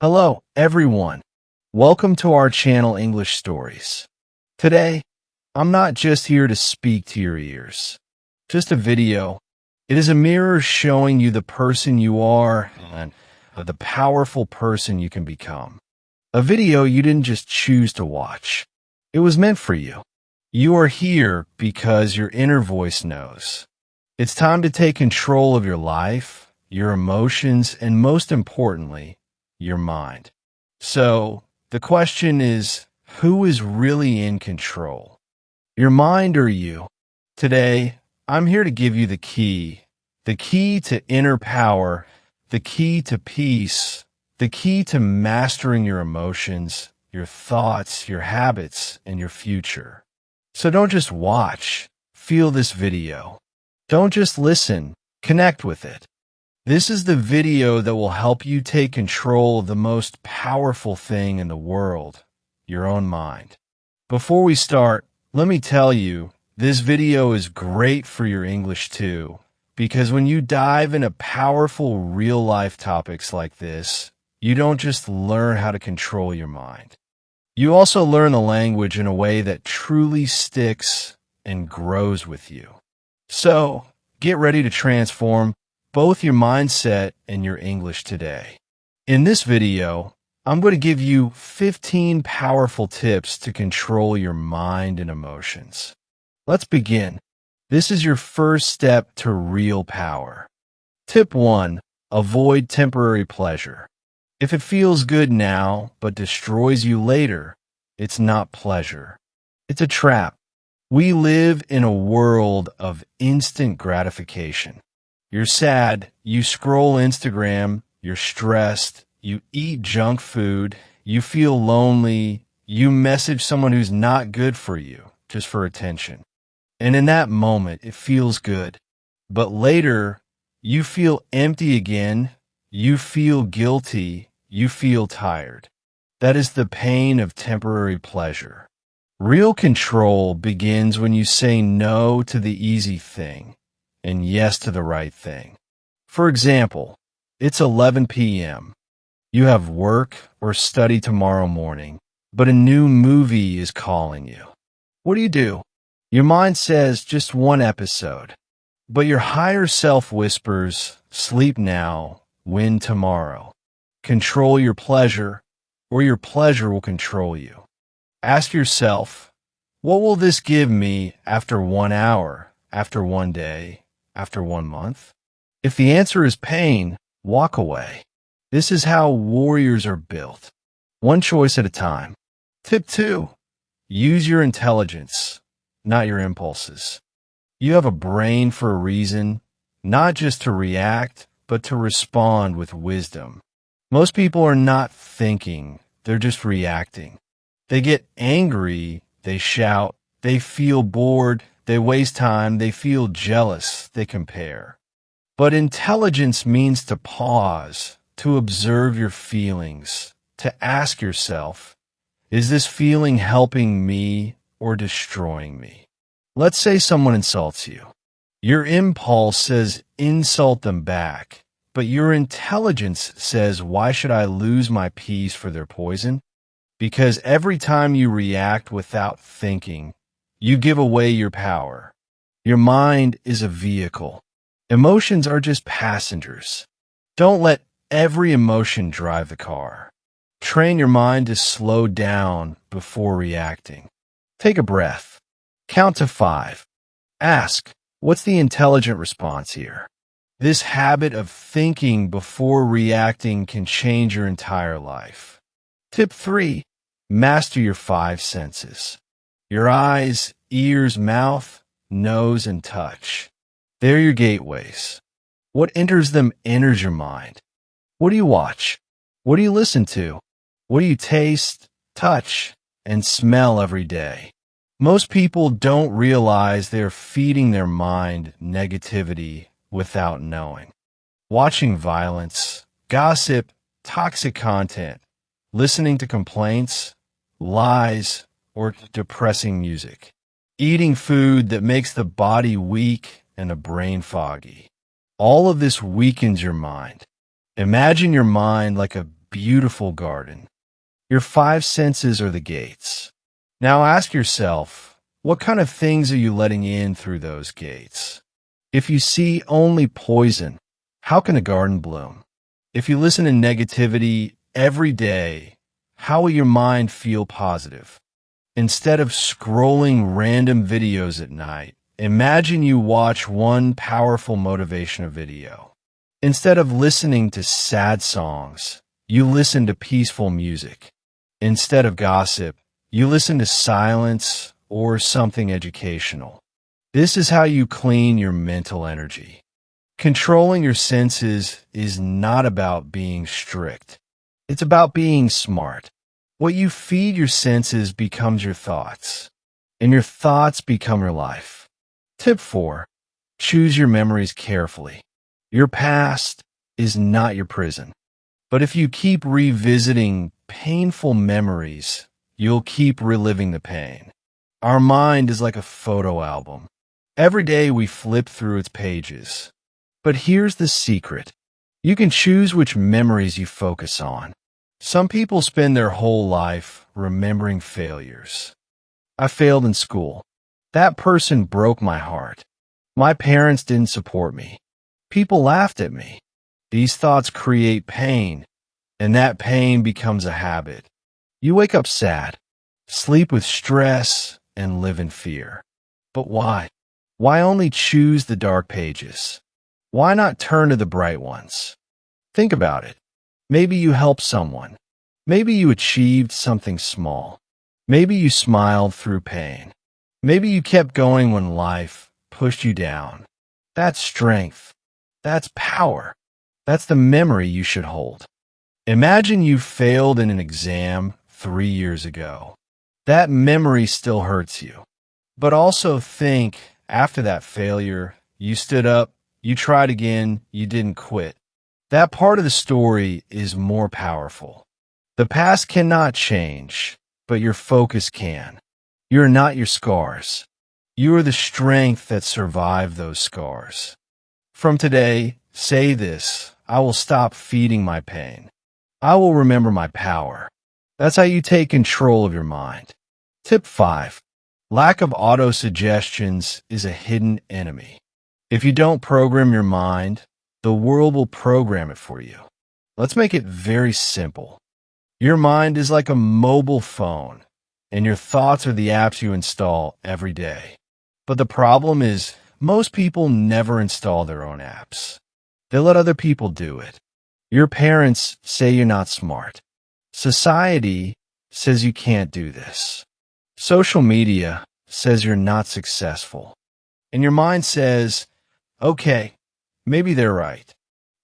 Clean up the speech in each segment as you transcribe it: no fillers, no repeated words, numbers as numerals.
Hello, everyone. Welcome to our channel English Stories. Today, I'm not just here to speak to your ears. Just a video. It is a mirror showing you the person you are and the powerful person you can become. A video you didn't just choose to watch. It was meant for you. You are here because your inner voice knows. It's time to take control of your life, your emotions, and most importantly, your mind. So, the question is, who is really in control? Your mind or you? Today, I'm here to give you the key to inner power, the key to peace, the key to mastering your emotions, your thoughts, your habits, and your future. So don't just watch, feel this video. Don't just listen, connect with it. This is the video that will help you take control of the most powerful thing in the world, your own mind. Before we start, let me tell you, this video is great for your English too, because when you dive into powerful real-life topics like this, you don't just learn how to control your mind. You also learn the language in a way that truly sticks and grows with you. So, get ready to transform both your mindset and your English today. In this video, I'm going to give you 15 powerful tips to control your mind and emotions. Let's begin. This is your first step to real power. Tip 1. Avoid temporary pleasure. If it feels good now but destroys you later, it's not pleasure. It's a trap. We live in a world of instant gratification. You're sad, you scroll Instagram, you're stressed, you eat junk food, you feel lonely, you message someone who's not good for you, just for attention. And in that moment, it feels good. But later, you feel empty again, you feel guilty, you feel tired. That is the pain of temporary pleasure. Real control begins when you say no to the easy thing and yes to the right thing. For example, it's 11 p.m. You have work or study tomorrow morning, but a new movie is calling you. What do? Your mind says just one episode, but your higher self whispers, sleep now, win tomorrow. Control your pleasure, or your pleasure will control you. Ask yourself, what will this give me after 1 hour, after 1 day, after 1 month? If the answer is pain, walk away. This is how warriors are built. One choice at a time. Tip 2. Use your intelligence, not your impulses. You have a brain for a reason, not just to react, but to respond with wisdom. Most people are not thinking, they're just reacting. They get angry, they shout, they feel bored, they waste time, they feel jealous, they compare. But intelligence means to pause, to observe your feelings, to ask yourself, is this feeling helping me or destroying me? Let's say someone insults you. Your impulse says insult them back, but your intelligence says, why should I lose my peace for their poison? Because every time you react without thinking, you give away your power. Your mind is a vehicle. Emotions are just passengers. Don't let every emotion drive the car. Train your mind to slow down before reacting. Take a breath. Count to 5. Ask, what's the intelligent response here? This habit of thinking before reacting can change your entire life. Tip 3. Master your 5 senses. Your eyes, ears, mouth, nose, and touch. They're your gateways. What enters them enters your mind. What do you watch? What do you listen to? What do you taste, touch, and smell every day? Most people don't realize they're feeding their mind negativity without knowing. Watching violence, gossip, toxic content, listening to complaints, lies, or depressing music. Eating food that makes the body weak and the brain foggy. All of this weakens your mind. Imagine your mind like a beautiful garden. Your five senses are the gates. Now ask yourself, what kind of things are you letting in through those gates? If you see only poison, how can a garden bloom? If you listen to negativity every day, how will your mind feel positive? Instead of scrolling random videos at night, imagine you watch one powerful motivational video. Instead of listening to sad songs, you listen to peaceful music. Instead of gossip, you listen to silence or something educational. This is how you clean your mental energy. Controlling your senses is not about being strict. It's about being smart. What you feed your senses becomes your thoughts, and your thoughts become your life. Tip 4. Choose your memories carefully. Your past is not your prison. But if you keep revisiting painful memories, you'll keep reliving the pain. Our mind is like a photo album. Every day we flip through its pages. But here's the secret. You can choose which memories you focus on. Some people spend their whole life remembering failures. I failed in school. That person broke my heart. My parents didn't support me. People laughed at me. These thoughts create pain, and that pain becomes a habit. You wake up sad, sleep with stress, and live in fear. But why? Why only choose the dark pages? Why not turn to the bright ones? Think about it. Maybe you helped someone. Maybe you achieved something small. Maybe you smiled through pain. Maybe you kept going when life pushed you down. That's strength. That's power. That's the memory you should hold. Imagine you failed in an exam 3 years ago. That memory still hurts you. But also think, after that failure, you stood up, you tried again, you didn't quit. That part of the story is more powerful. The past cannot change, but your focus can. You're not your scars. You are the strength that survived those scars. From today, say this: I will stop feeding my pain. I will remember my power. That's how you take control of your mind. Tip 5. Lack of auto-suggestions is a hidden enemy. If you don't program your mind, the world will program it for you. Let's make it very simple. Your mind is like a mobile phone, and your thoughts are the apps you install every day. But the problem is, most people never install their own apps. They let other people do it. Your parents say you're not smart. Society says you can't do this. Social media says you're not successful. And your mind says, okay, maybe they're right.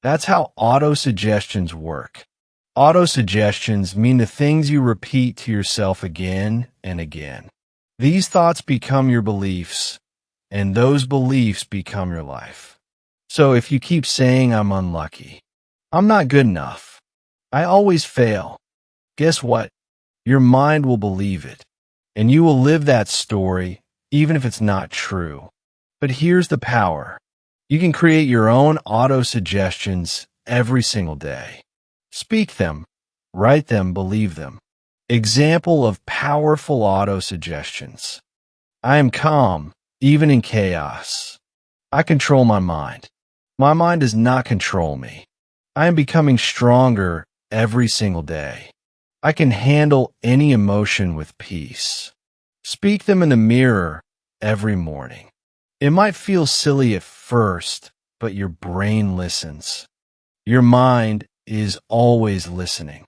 That's how auto-suggestions work. Auto-suggestions mean the things you repeat to yourself again and again. These thoughts become your beliefs, and those beliefs become your life. So if you keep saying, I'm unlucky, I'm not good enough, I always fail, guess what? Your mind will believe it, and you will live that story even if it's not true. But here's the power. You can create your own auto-suggestions every single day. Speak them, write them, believe them. Example of powerful auto-suggestions. I am calm, even in chaos. I control my mind. My mind does not control me. I am becoming stronger every single day. I can handle any emotion with peace. Speak them in the mirror every morning. It might feel silly at first, but your brain listens. Your mind is always listening.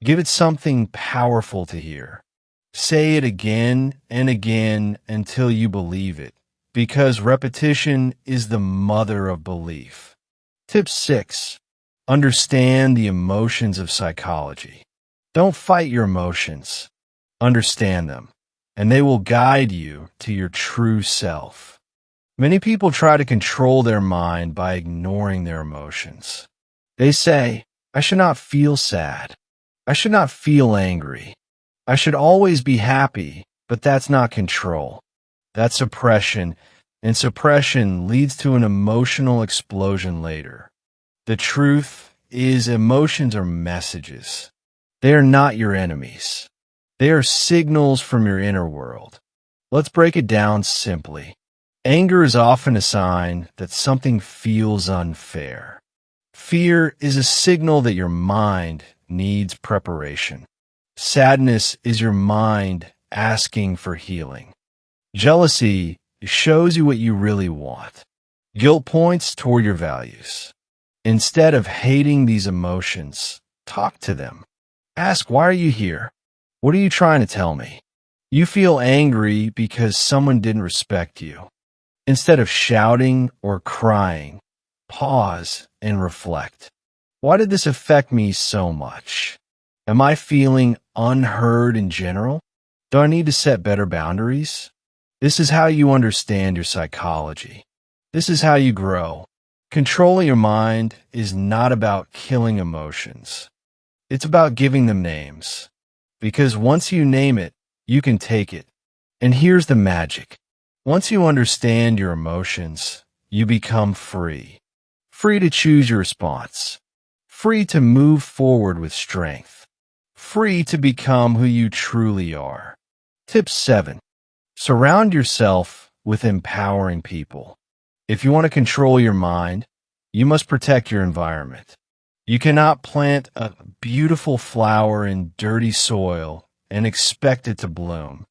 Give it something powerful to hear. Say it again and again until you believe it, because repetition is the mother of belief. Tip 6. Understand the emotions of psychology. Don't fight your emotions. Understand them, and they will guide you to your true self. Many people try to control their mind by ignoring their emotions. They say, I should not feel sad. I should not feel angry. I should always be happy, but that's not control. That's suppression, and suppression leads to an emotional explosion later. The truth is emotions are messages. They are not your enemies. They are signals from your inner world. Let's break it down simply. Anger is often a sign that something feels unfair. Fear is a signal that your mind needs preparation. Sadness is your mind asking for healing. Jealousy shows you what you really want. Guilt points toward your values. Instead of hating these emotions, talk to them. Ask, why are you here? What are you trying to tell me? You feel angry because someone didn't respect you. Instead of shouting or crying, pause and reflect. Why did this affect me so much? Am I feeling unheard in general? Do I need to set better boundaries? This is how you understand your psychology. This is how you grow. Controlling your mind is not about killing emotions. It's about giving them names. Because once you name it, you can take it. And here's the magic. Once you understand your emotions, you become free. Free to choose your response. Free to move forward with strength. Free to become who you truly are. Tip 7. Surround yourself with empowering people. If you want to control your mind, you must protect your environment. You cannot plant a beautiful flower in dirty soil and expect it to bloom.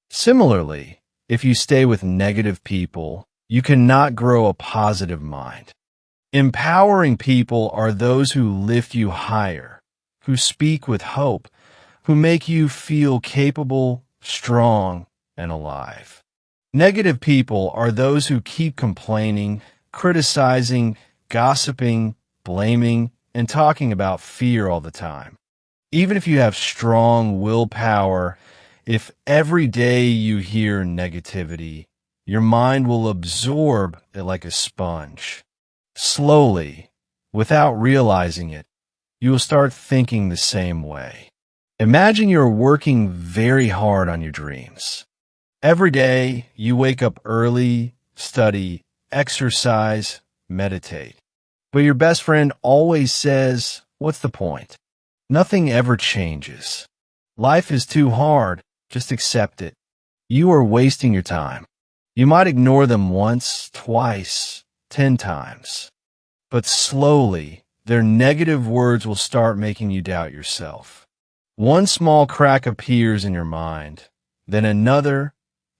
Similarly, if you stay with negative people, you cannot grow a positive mind. Empowering people are those who lift you higher, who speak with hope, who make you feel capable, strong, and alive. Negative people are those who keep complaining, criticizing, gossiping, blaming, and talking about fear all the time. Even if you have strong willpower, if every day you hear negativity, your mind will absorb it like a sponge. Slowly, without realizing it, you will start thinking the same way. Imagine you're working very hard on your dreams. Every day, you wake up early, study, exercise, meditate. But your best friend always says, "What's the point? Nothing ever changes. Life is too hard. Just accept it." You are wasting your time. You might ignore them once, twice, 10 times. But slowly, their negative words will start making you doubt yourself. One small crack appears in your mind, then another,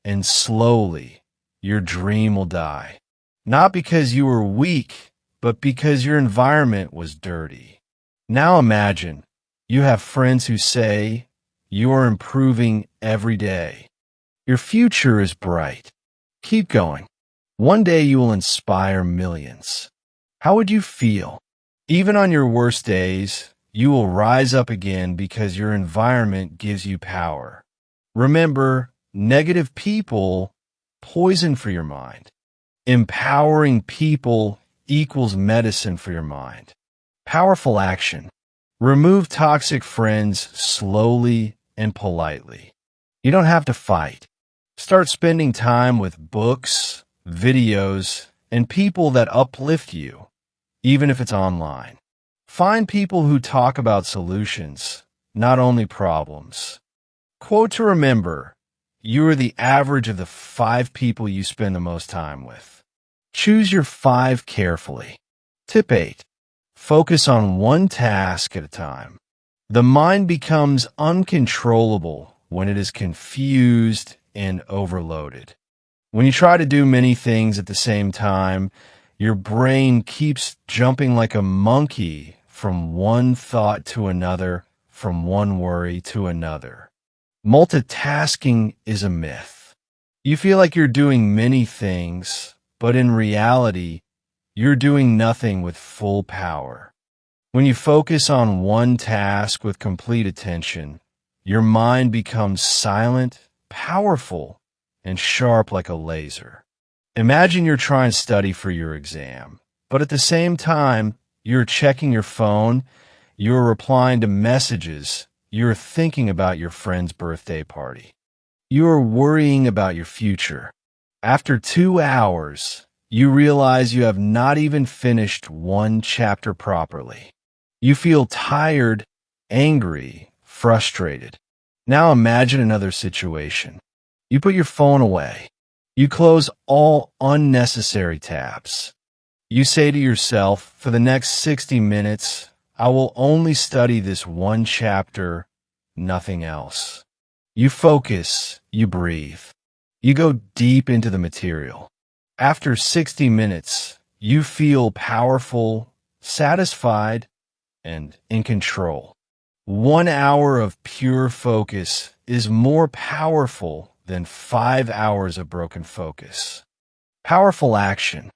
and slowly, your dream will die. Not because you were weak, but because your environment was dirty. Now imagine, you have friends who say, you are improving every day. Your future is bright. Keep going. One day you will inspire millions. How would you feel? Even on your worst days, you will rise up again because your environment gives you power. Remember, negative people poison for your mind. Empowering people equals medicine for your mind. Powerful action. Remove toxic friends slowly and politely. You don't have to fight. Start spending time with books, videos, and people that uplift you, even if it's online. Find people who talk about solutions, not only problems. Quote to remember, you are the average of the 5 people you spend the most time with. Choose your 5 carefully. Tip 8. Focus on one task at a time. The mind becomes uncontrollable when it is confused and overloaded. When you try to do many things at the same time, your brain keeps jumping like a monkey from one thought to another, from one worry to another. Multitasking is a myth. You feel like you're doing many things, but in reality, you're doing nothing with full power. When you focus on one task with complete attention, your mind becomes silent, powerful, and sharp like a laser. Imagine you're trying to study for your exam, but at the same time, you're checking your phone, you're replying to messages, you're thinking about your friend's birthday party. You're worrying about your future. After 2 hours, you realize you have not even finished one chapter properly. You feel tired, angry, frustrated. Now imagine another situation. You put your phone away. You close all unnecessary tabs. You say to yourself, for the next 60 minutes, I will only study this one chapter, nothing else. You focus, you breathe. You go deep into the material. After 60 minutes, you feel powerful, satisfied, and in control. 1 hour of pure focus is more powerful than 5 hours of broken focus. Powerful action.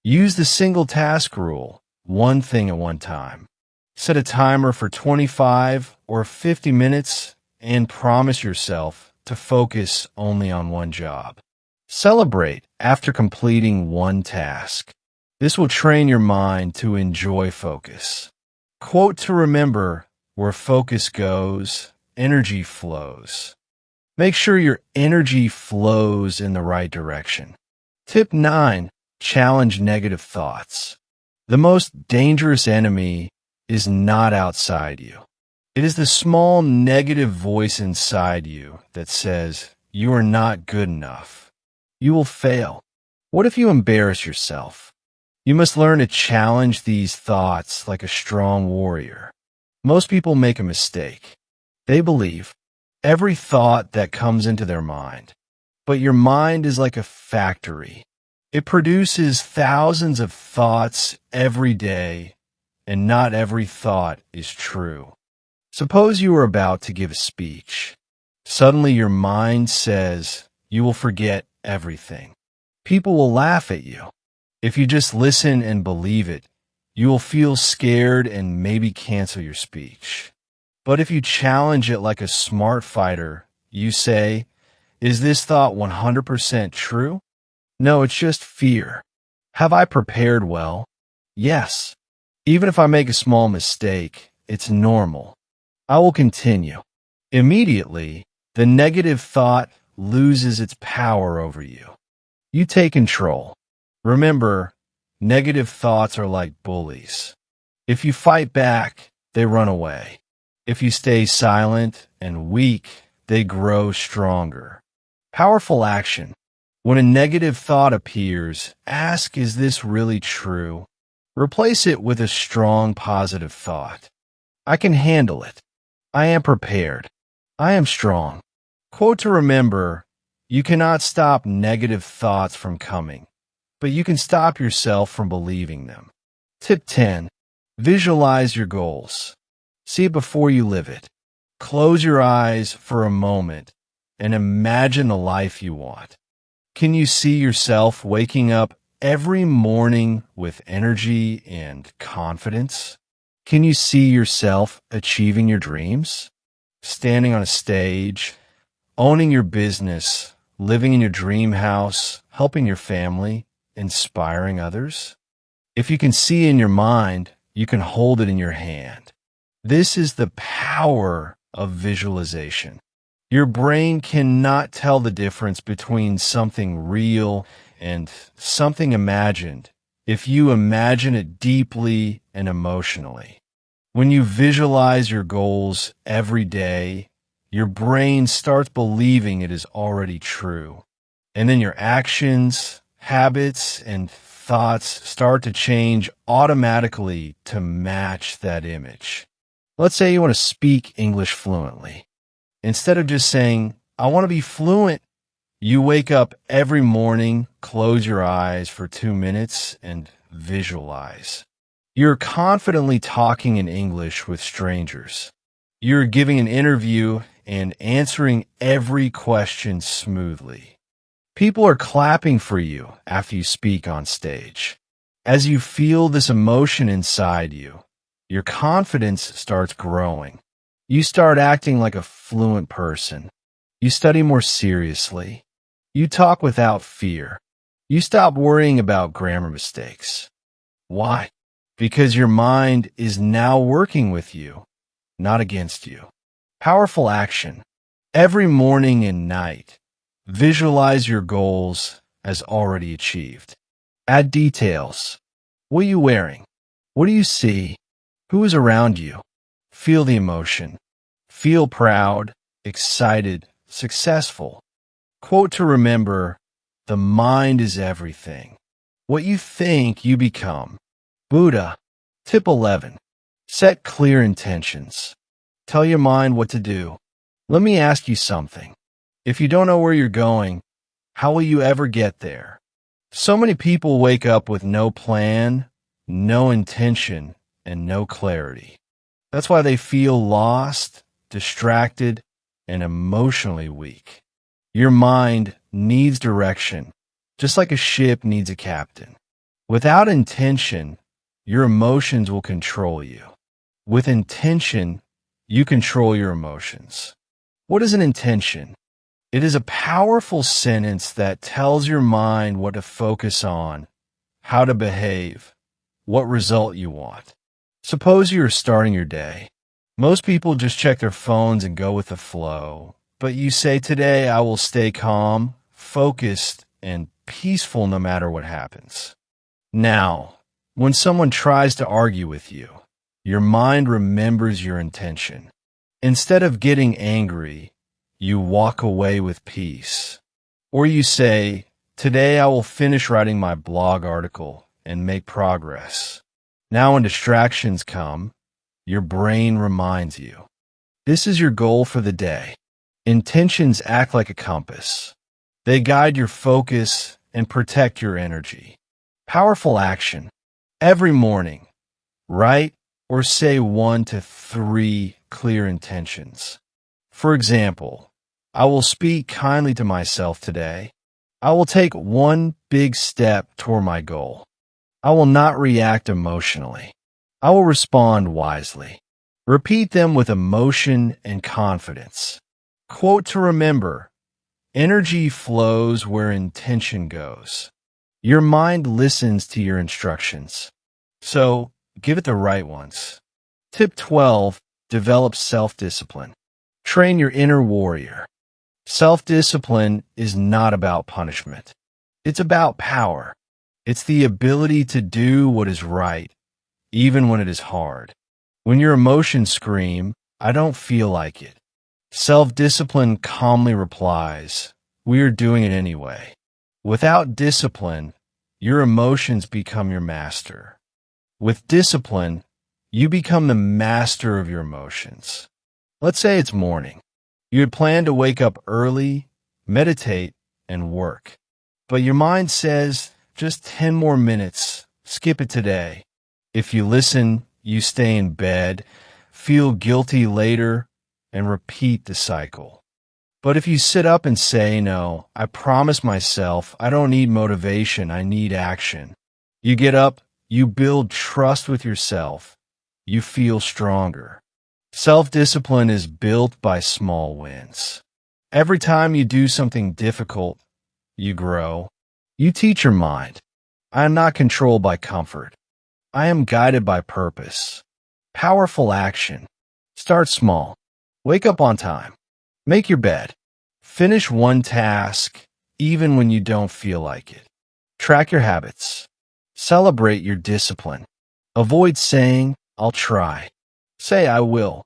Use the single task rule, one thing at one time. Set a timer for 25 or 50 minutes and promise yourself to focus only on one job. Celebrate after completing one task. This will train your mind to enjoy focus. Quote to remember: where focus goes, energy flows. Make sure your energy flows in the right direction. Tip 9. Challenge negative thoughts. The most dangerous enemy is not outside you. It is the small negative voice inside you that says, you are not good enough. You will fail. What if you embarrass yourself? You must learn to challenge these thoughts like a strong warrior. Most people make a mistake. They believe every thought that comes into their mind. But your mind is like a factory. It produces thousands of thoughts every day, and not every thought is true. Suppose you are about to give a speech. Suddenly your mind says you will forget everything. People will laugh at you. If you just listen and believe it, you will feel scared and maybe cancel your speech. But if you challenge it like a smart fighter, you say, is this thought 100% true? No, it's just fear. Have I prepared well? Yes. Even if I make a small mistake, it's normal. I will continue. Immediately, the negative thought loses its power over you. You take control. Remember, negative thoughts are like bullies. If you fight back, they run away. If you stay silent and weak, they grow stronger. Powerful action. When a negative thought appears, ask, is this really true? Replace it with a strong positive thought. I can handle it. I am prepared. I am strong. Quote to remember: you cannot stop negative thoughts from coming, but you can stop yourself from believing them. Tip 10. Visualize your goals. See it before you live it. Close your eyes for a moment and imagine the life you want. Can you see yourself waking up every morning with energy and confidence? Can you see yourself achieving your dreams? Standing on a stage, owning your business, living in your dream house, helping your family, inspiring others? If you can see in your mind, you can hold it in your hand. This is the power of visualization. Your brain cannot tell the difference between something real and something imagined if you imagine it deeply and emotionally. When you visualize your goals every day, your brain starts believing it is already true. And then your actions, habits, and thoughts start to change automatically to match that image. Let's say you want to speak English fluently. Instead of just saying, I want to be fluent, you wake up every morning, close your eyes for 2 minutes, and visualize. You're confidently talking in English with strangers. You're giving an interview and answering every question smoothly. People are clapping for you after you speak on stage. As you feel this emotion inside you, your confidence starts growing. You start acting like a fluent person. You study more seriously. You talk without fear. You stop worrying about grammar mistakes. Why? Because your mind is now working with you, not against you. Powerful action. Every morning and night, visualize your goals as already achieved. Add details. What are you wearing? What do you see? Who is around you? Feel the emotion. Feel proud, excited, successful. Quote to remember, the mind is everything. What you think, you become. Buddha. Tip 11. Set clear intentions. Tell your mind what to do. Let me ask you something. If you don't know where you're going, how will you ever get there? So many people wake up with no plan, no intention, and no clarity. That's why they feel lost, distracted, and emotionally weak. Your mind needs direction, just like a ship needs a captain. Without intention, your emotions will control you. With intention, you control your emotions. What is an intention? It is a powerful sentence that tells your mind what to focus on, how to behave, what result you want. Suppose you are starting your day. Most people just check their phones and go with the flow. But you say, today I will stay calm, focused, and peaceful no matter what happens. Now, when someone tries to argue with you, your mind remembers your intention. Instead of getting angry, you walk away with peace. Or you say, today I will finish writing my blog article and make progress. Now when distractions come, your brain reminds you. This is your goal for the day. Intentions act like a compass. They guide your focus and protect your energy. Powerful action. Every morning, write or say 1 to 3 clear intentions. For example, I will speak kindly to myself today. I will take one big step toward my goal. I will not react emotionally. I will respond wisely. Repeat them with emotion and confidence. Quote to remember, energy flows where intention goes. Your mind listens to your instructions. So, give it the right ones. Tip 12, develop self-discipline. Train your inner warrior. Self-discipline is not about punishment. It's about power. It's the ability to do what is right, even when it is hard. When your emotions scream, I don't feel like it. Self-discipline calmly replies, we are doing it anyway. Without discipline, your emotions become your master. With discipline, you become the master of your emotions. Let's say it's morning. You had planned to wake up early, meditate, and work. But your mind says, just 10 more minutes, skip it today. If you listen, you stay in bed, feel guilty later, and repeat the cycle. But if you sit up and say, no, I promise myself I don't need motivation, I need action. You get up, you build trust with yourself. You feel stronger. Self-discipline is built by small wins. Every time you do something difficult, you grow. You teach your mind, I am not controlled by comfort. I am guided by purpose. Powerful action. Start small. Wake up on time. Make your bed. Finish one task, even when you don't feel like it. Track your habits. Celebrate your discipline. Avoid saying, I'll try. Say, I will.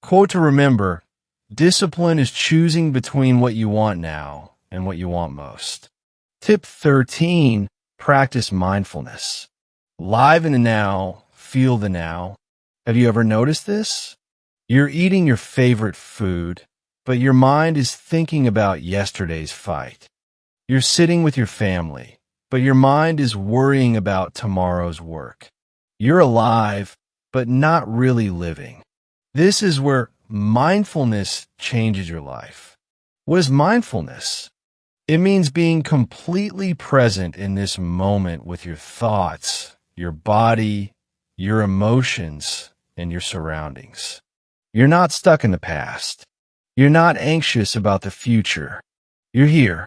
Quote to remember, discipline is choosing between what you want now and what you want most. Tip 13, practice mindfulness. Live in the now, feel the now. Have you ever noticed this? You're eating your favorite food, but your mind is thinking about yesterday's fight. You're sitting with your family, but your mind is worrying about tomorrow's work. You're alive, but not really living. This is where mindfulness changes your life. What is mindfulness? It means being completely present in this moment with your thoughts, your body, your emotions, and your surroundings. You're not stuck in the past. You're not anxious about the future. You're here.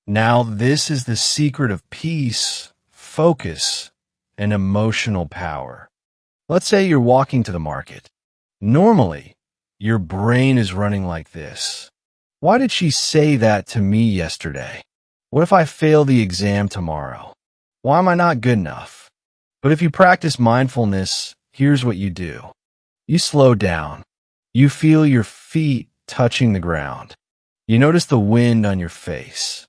Now, this is the secret of peace, focus, and emotional power. Let's say you're walking to the market. Normally, your brain is running like this. Why did she say that to me yesterday? What if I fail the exam tomorrow? Why am I not good enough? But if you practice mindfulness, here's what you do. You slow down. You feel your feet touching the ground. You notice the wind on your face.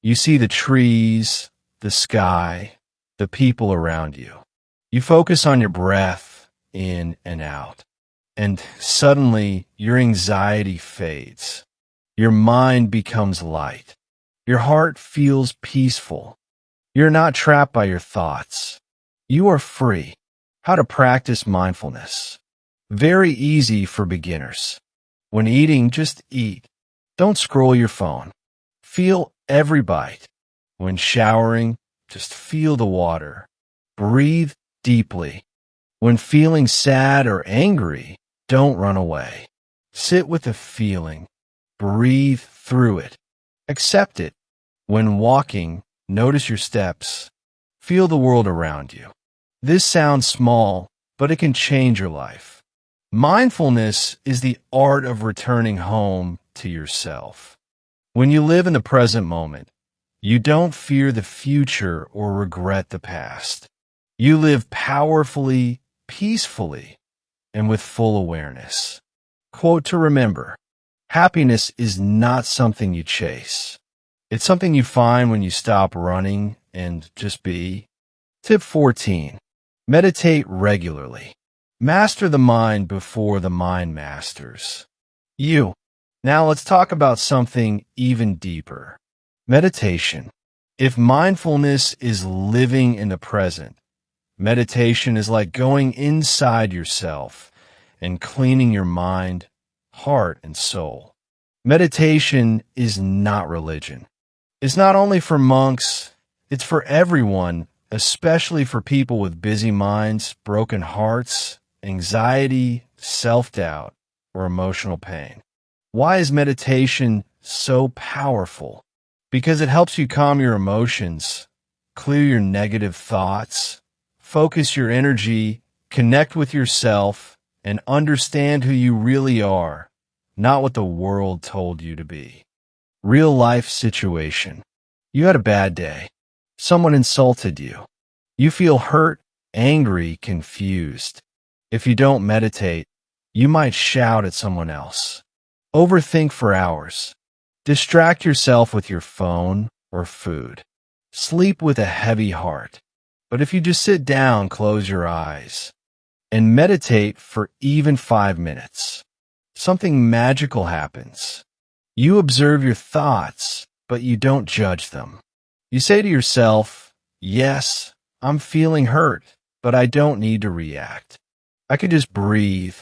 You see the trees, the sky, the people around you. You focus on your breath in and out. And suddenly, your anxiety fades. Your mind becomes light. Your heart feels peaceful. You're not trapped by your thoughts. You are free. How to practice mindfulness. Very easy for beginners. When eating, just eat. Don't scroll your phone. Feel every bite. When showering, just feel the water. Breathe deeply. When feeling sad or angry, don't run away. Sit with the feeling. Breathe through it. Accept it. When walking, notice your steps. Feel the world around you. This sounds small, but it can change your life. Mindfulness is the art of returning home to yourself. When you live in the present moment, you don't fear the future or regret the past. You live powerfully, peacefully, and with full awareness. Quote to remember: happiness is not something you chase. It's something you find when you stop running and just be. Tip 14. Meditate regularly. Master the mind before the mind masters you. Now let's talk about something even deeper. Meditation. If mindfulness is living in the present, meditation is like going inside yourself and cleaning your mind, heart, and soul. Meditation is not religion. It's not only for monks, it's for everyone, especially for people with busy minds, broken hearts, anxiety, self-doubt, or emotional pain. Why is meditation so powerful? Because it helps you calm your emotions, clear your negative thoughts, focus your energy, connect with yourself, and understand who you really are, not what the world told you to be. Real life situation. You had a bad day. Someone insulted you. You feel hurt, angry, confused. If you don't meditate, you might shout at someone else. Overthink for hours. Distract yourself with your phone or food. Sleep with a heavy heart. But if you just sit down, close your eyes, and meditate for even 5 minutes, something magical happens. You observe your thoughts, but you don't judge them. You say to yourself, yes, I'm feeling hurt, but I don't need to react. I can just breathe.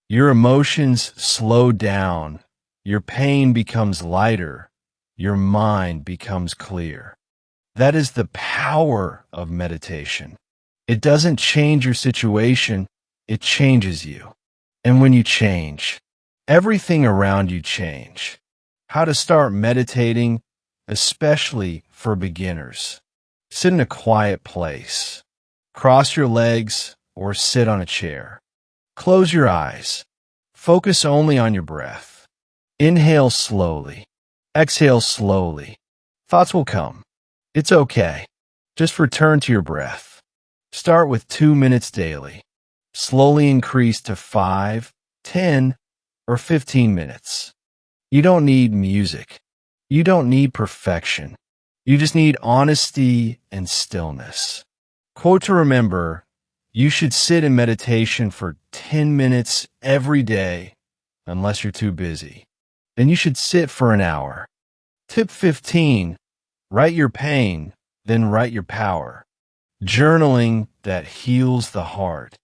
Your emotions slow down. Your pain becomes lighter. Your mind becomes clear. That is the power of meditation. It doesn't change your situation, it changes you. And when you change, everything around you change. How to start meditating, especially for beginners. Sit in a quiet place. Cross your legs or sit on a chair. Close your eyes. Focus only on your breath. Inhale slowly. Exhale slowly. Thoughts will come. It's okay. Just return to your breath. Start with 2 minutes daily. Slowly increase to 5, 10, or 15 minutes. You don't need music. You don't need perfection. You just need honesty and stillness. Quote to remember: you should sit in meditation for 10 minutes every day, unless you're too busy. Then you should sit for an hour. Tip 15. Write your pain, then write your power. Journaling that heals the heart.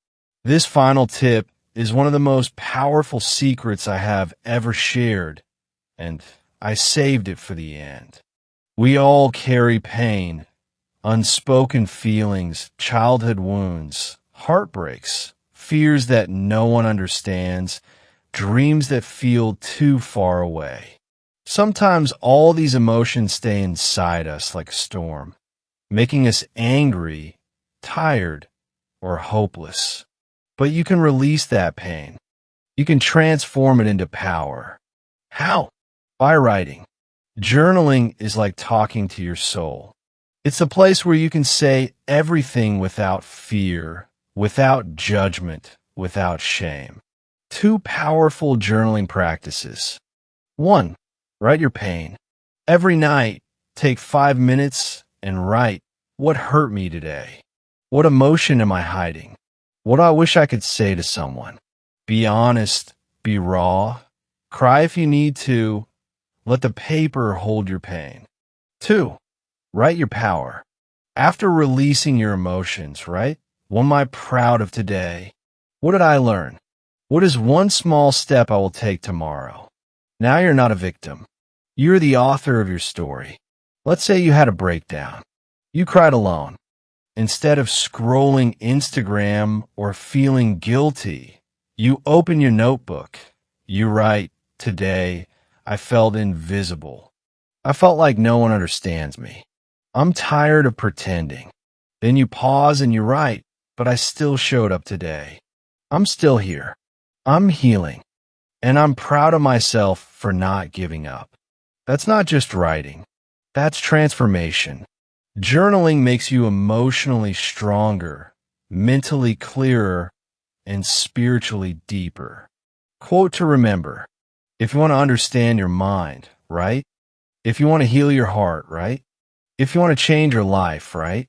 This final tip is one of the most powerful secrets I have ever shared, and I saved it for the end. We all carry pain, unspoken feelings, childhood wounds, heartbreaks, fears that no one understands, dreams that feel too far away. Sometimes all these emotions stay inside us like a storm, making us angry, tired, or hopeless. But you can release that pain. You can transform it into power. How? By writing. Journaling is like talking to your soul. It's a place where you can say everything without fear, without judgment, without shame. 2 powerful journaling practices. 1. Write your pain. Every night, take 5 minutes and write, what hurt me today? What emotion am I hiding? What I wish I could say to someone? Be honest, be raw, cry if you need to, let the paper hold your pain. 2. Write your power. After releasing your emotions, right? What am I proud of today? What did I learn? What is one small step I will take tomorrow? Now you're not a victim. You're the author of your story. Let's say you had a breakdown. You cried alone. Instead of scrolling Instagram or feeling guilty, you open your notebook. You write, today, I felt invisible. I felt like no one understands me. I'm tired of pretending. Then you pause and you write, but I still showed up today. I'm still here. I'm healing. And I'm proud of myself for not giving up. That's not just writing. That's transformation. Journaling makes you emotionally stronger, mentally clearer, and spiritually deeper. Quote to remember. If you want to understand your mind, right? If you want to heal your heart, right? If you want to change your life, right?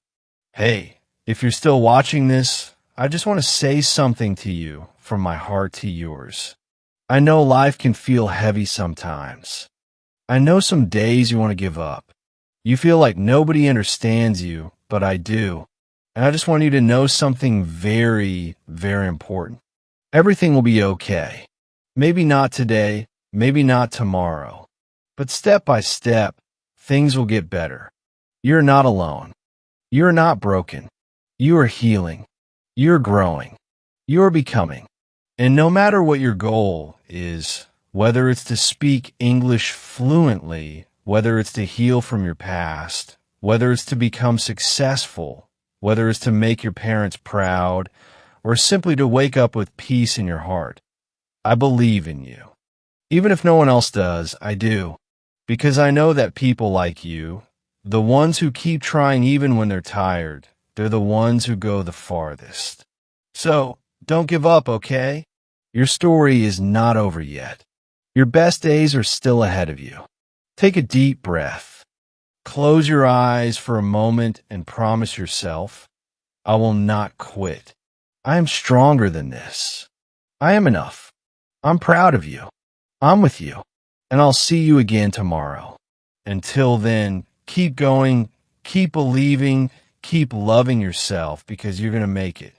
Hey, if you're still watching this, I just want to say something to you from my heart to yours. I know life can feel heavy sometimes. I know some days you want to give up. You feel like nobody understands you, but I do. And I just want you to know something very, very important. Everything will be okay. Maybe not today, maybe not tomorrow. But step by step, things will get better. You're not alone. You're not broken. You are healing. You're growing. You're becoming. And no matter what your goal is, whether it's to speak English fluently, whether it's to heal from your past, whether it's to become successful, whether it's to make your parents proud, or simply to wake up with peace in your heart, I believe in you. Even if no one else does, I do. Because I know that people like you, the ones who keep trying even when they're tired, they're the ones who go the farthest. So, don't give up, okay? Your story is not over yet. Your best days are still ahead of you. Take a deep breath. Close your eyes for a moment and promise yourself, I will not quit. I am stronger than this. I am enough. I'm proud of you. I'm with you. And I'll see you again tomorrow. Until then, keep going, keep believing, keep loving yourself because you're going to make it.